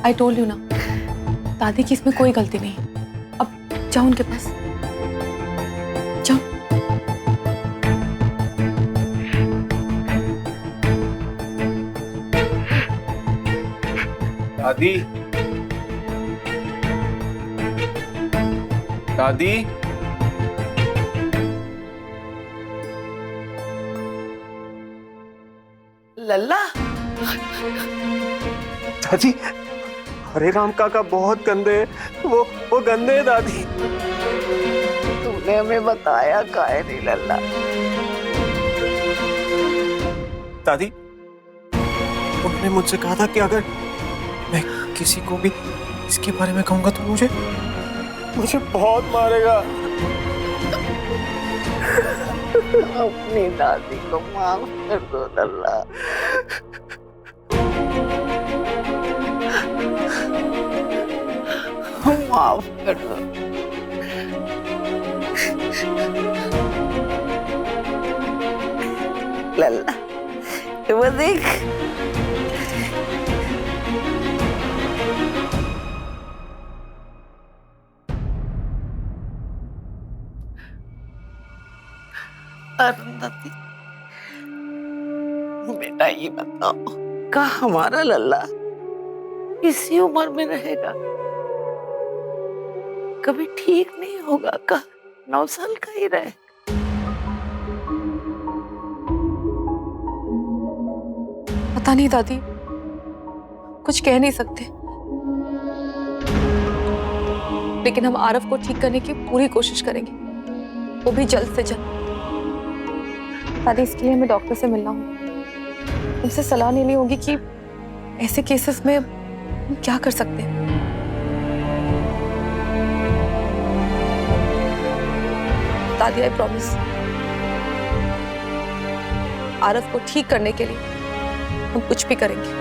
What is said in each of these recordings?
I told you ना, दादी की इसमें कोई गलती नहीं। अब जाओ उनके पास, जाओ। दादी, दादी, लल्ला। दादी, हरे राम काका बहुत गंदे हैं। वो गंदे हैं दादी। तूने हमें बताया काहे नहीं लल्ला? दादी, उन्होंने मुझसे कहा था कि अगर मैं किसी को भी इसके बारे में कहूंगा तो मुझे बहुत मारेगा। अपनी दादी को माफ कर दो लल्ला। माफ कर दो। लल्ला, वो देख। अरुंधति, बेटा ये बताओ, का हमारा लल्ला इसी उम्र में रहेगा? कभी ठीक नहीं होगा का? 9 साल का ही रहे। पता नहीं दादी, कुछ कह नहीं सकते, लेकिन हम आरव को ठीक करने की पूरी कोशिश करेंगे, वो भी जल्द से जल्द। दादी, इसके लिए हमें डॉक्टर से मिलना होगा, उनसे सलाह लेनी होगी कि ऐसे केसेस में हम क्या कर सकते हैं। दादी, आई प्रॉमिस, आरव को ठीक करने के लिए हम कुछ भी करेंगे।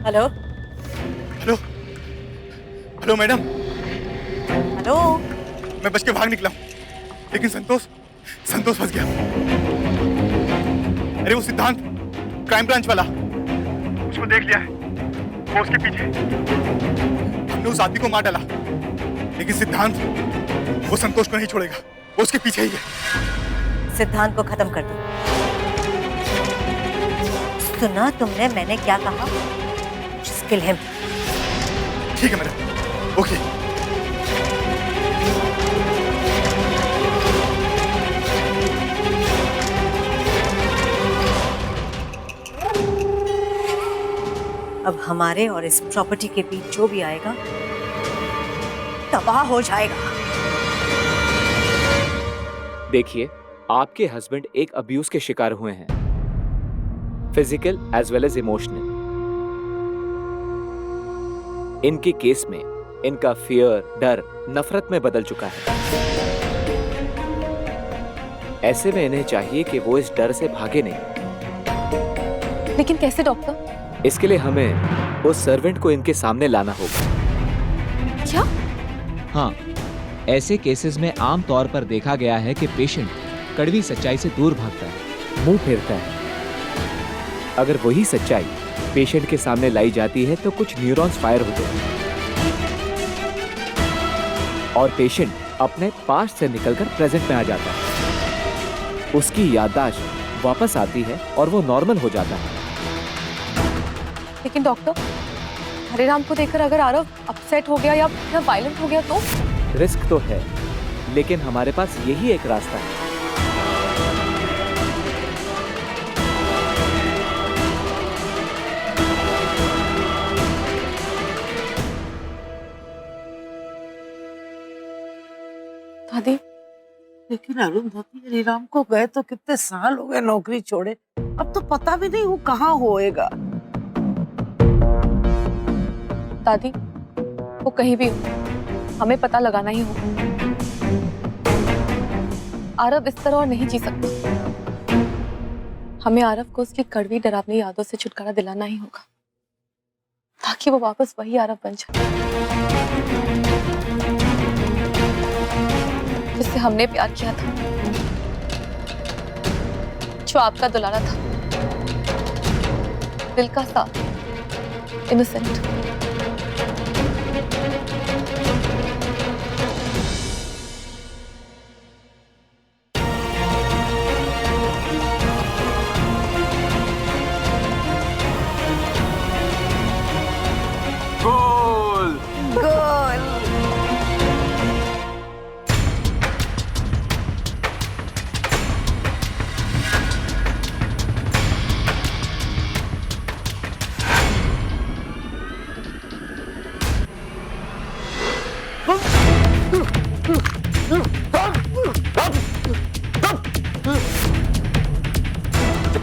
Hello hello hello madam, hello. मैं बच के भाग निकला लेकिन संतोष फंस गया। अरे वो सिद्धांत, क्राइम ब्रांच वाला, उसको देख लिया है, वो उसके पीछे। हमने उस आदमी को मार डाला लेकिन सिद्धांत वो संतोष को नहीं छोड़ेगा, वो उसके पीछे ही है। सिद्धांत को खत्म कर दो। सुना तुमने मैंने क्या कहा? Kill him. ठीक है मैडम, ओके। अब हमारे और इस प्रॉपर्टी के बीच जो भी आएगा तबाह हो जाएगा। देखिए, आपके हस्बैंड एक अब्यूज के शिकार हुए हैं, physical as well as emotional. इनके केस में इनका फियर, डर, नफरत में बदल चुका है। ऐसे में इन्हें चाहिए कि वो इस डर से भागे नहीं। लेकिन कैसे डॉक्टर? इसके लिए हमें उस सर्वेंट को इनके सामने लाना होगा। क्या? हाँ, ऐसे केसेस में आम तौर पर देखा गया है कि पेशेंट कड़वी सच्चाई से दूर भागता है, मुंह फेरता है। अगर वही सच्चाई पेशेंट के सामने लाई जाती है तो कुछ न्यूरॉन्स फायर होते हैं और पेशेंट अपने पास्ट से निकलकर प्रेजेंट में आ जाता है। उसकी याददाश्त वापस आती है और वो नॉर्मल हो जाता है। लेकिन डॉक्टर, हरेराम को देखकर अगर आरव अपसेट हो गया या वायलेंट हो गया तो? रिस्क तो है, लेकिन हमारे पास यही एक रास्ता है। दादी, लेकिन अरुंधति हरिराम को गए तो कितने साल हो गए नौकरी छोड़े, अब तो पता भी नहीं वो कहाँ होएगा। दादी वो कहीं भी हो, हमें पता लगाना ही होगा। आरव इस तरह और नहीं जी सकता। हमें आरव को उसकी कड़वी डरावनी यादों से छुटकारा दिलाना ही होगा, ताकि वो वापस वही आरव बन जाए जिससे हमने प्यार किया था, जो आपका दुलारा था, दिल का साफ, इनोसेंट।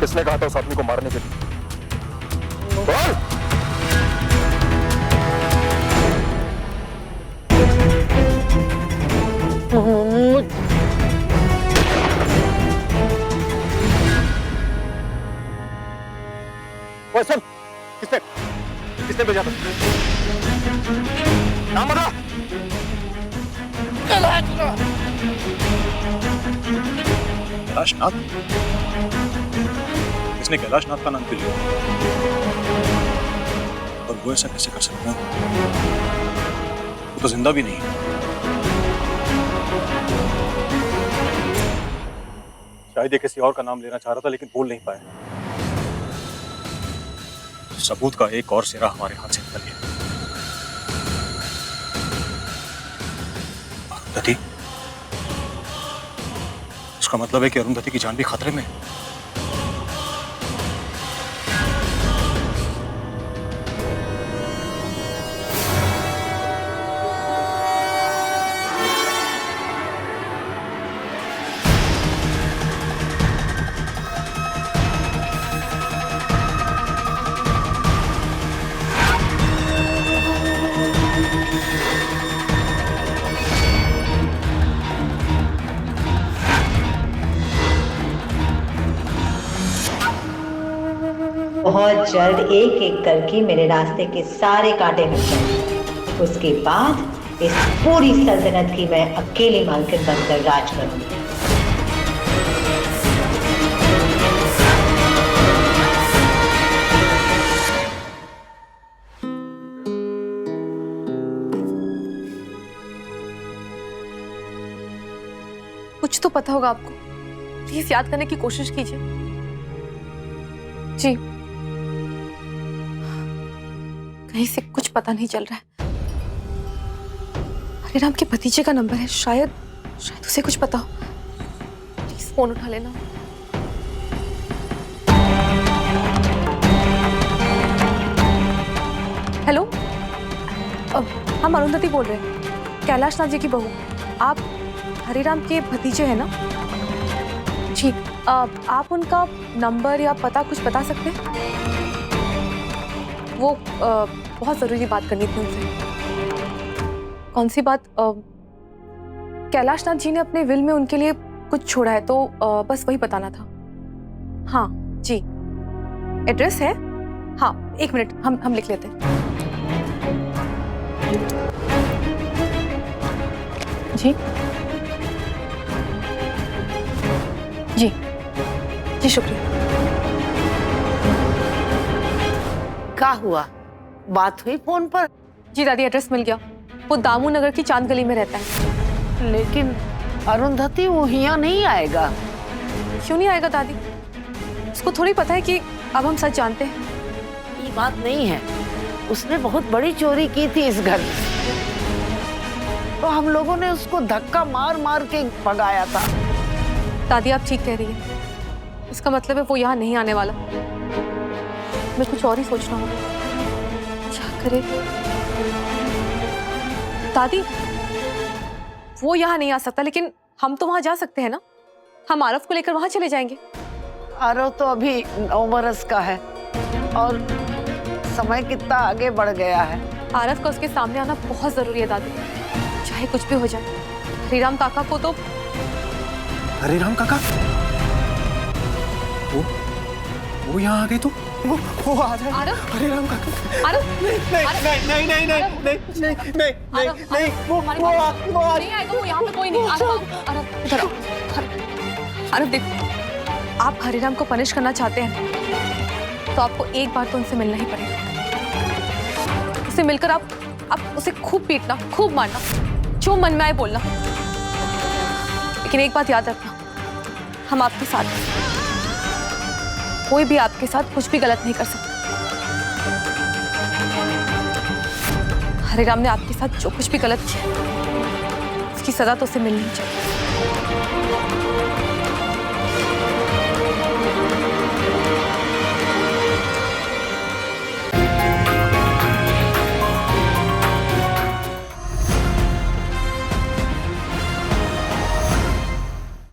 किसने कहा था उस आदमी को मारने के लिए? बोल! वो सुन, किसने किसने भेजा था? नाम बता। कैलाशनाथ? इसने कैलाशनाथ का नाम क्यों लिया? और वो ऐसा कैसे कर सकता है? वो तो जिंदा भी नहीं है। शायद ये किसी और का नाम लेना चाह रहा था लेकिन बोल नहीं पाया। सबूत का एक और सिरा हमारे हाथ से निकल गया। अरुंधति? इसका मतलब है कि अरुंधति की जान भी खतरे में है। बहुत जल्द एक एक करके मेरे रास्ते के सारे कांटे हट जाएंगे। उसके बाद इस पूरी सल्तनत की मैं अकेली मालकिन बनकर राज करूंगी। कुछ तो पता होगा आपको, प्लीज याद करने की कोशिश कीजिए। जी, कहीं से कुछ पता नहीं चल रहा है। हरिराम के भतीजे का नंबर है, शायद उसे कुछ पता हो। प्लीज फोन उठा लेना। हेलो, हम अरुंधति बोल रहे हैं, कैलाशनाथ जी की बहू। आप हरिराम के भतीजे हैं ना? जी, आप उनका नंबर या पता कुछ बता सकते हैं? वो बहुत ज़रूरी बात करनी थी उनसे। कौन सी बात? कैलाशनाथ जी ने अपने विल में उनके लिए कुछ छोड़ा है, तो बस वही बताना था। हाँ जी, एड्रेस है? हाँ, एक मिनट, हम लिख लेते हैं। जी जी जी, शुक्रिया। क्या हुआ, बात हुई फोन पर? जी दादी, एड्रेस मिल गया। वो दामू नगर की चांद गली में रहता है। लेकिन अरुंधति वो यहाँ नहीं आएगा। क्यों नहीं आएगा दादी? उसको थोड़ी पता है कि अब हम सच जानते हैं। ये बात नहीं है, उसने बहुत बड़ी चोरी की थी इस घर में, तो हम लोगों ने उसको धक्का मार मार के भगाया था। दादी आप ठीक कह रही है, इसका मतलब है वो यहाँ नहीं आने वाला। मैं कुछ और ही सोचना होगा। क्या करे दादी? वो यहाँ नहीं आ सकता, लेकिन हम तो वहां जा सकते हैं ना, हम आरव को लेकर वहां चले जाएंगे। आरव तो अभी 9 बरस का है और समय कितना आगे बढ़ गया है। आरव का उसके सामने आना बहुत जरूरी है दादी, चाहे कुछ भी हो जाए। हरिराम काका को तो हरिराम काका वो यहाँ आ गए तो वो आ जाए। आरव, हरिराम काका आरव, नहीं नहीं नहीं नहीं नहीं नहीं नहीं नहीं नहीं वो नहीं आएगा, वो यहाँ पे कोई नहीं। आरव इधर आओ। आरव देखो, आप हरिराम को पनिश करना चाहते हैं तो आपको एक बार तो उनसे मिलना ही पड़ेगा। उससे मिलकर आप उसे खूब पीटना, खूब मारना, जो मन में आए बोलना। लेकिन एक बात याद रखना, हम आपके साथ हैं। कोई भी आपके साथ कुछ भी गलत नहीं कर सकता। हरिराम ने आपके साथ जो कुछ भी गलत किया, उसकी सजा तो उसे मिलनी चाहिए।